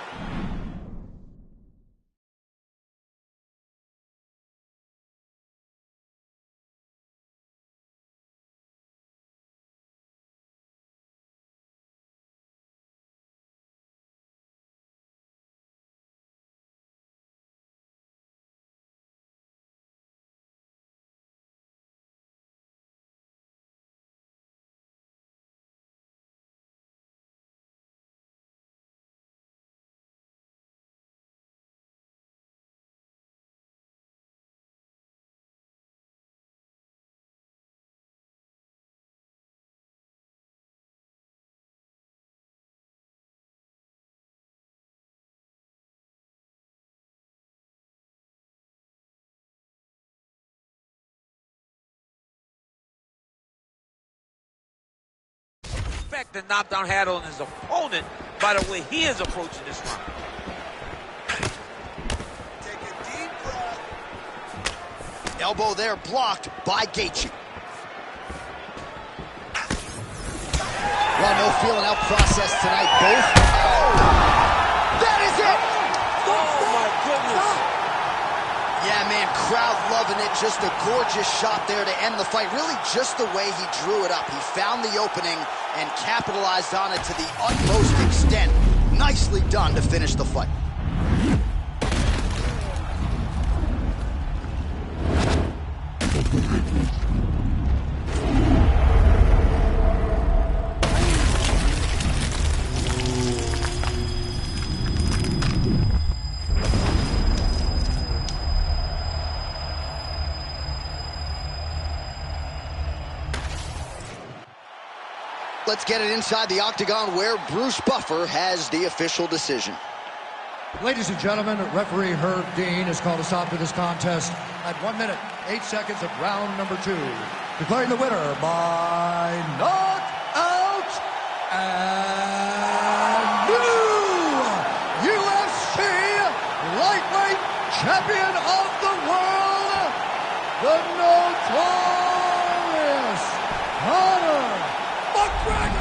the knockdown had on his opponent by the way he is approaching this round. Take a deep breath. Elbow there blocked by Gaethje. Well, no feeling out process tonight. Both. Oh! That is it! Oh, my goodness. Yeah, man, crowd loving it. Just a gorgeous shot there to end the fight. Really just the way he drew it up. He found the opening and capitalized on it to the utmost extent. Nicely done to finish the fight. Let's get it inside the octagon where Bruce Buffer has the official decision. Ladies and gentlemen, referee Herb Dean has called a stop to this contest at 1 minute, 8 seconds of round number 2. Declaring the winner by knockout and new UFC lightweight champion of the world, the notorious Conor McGregor!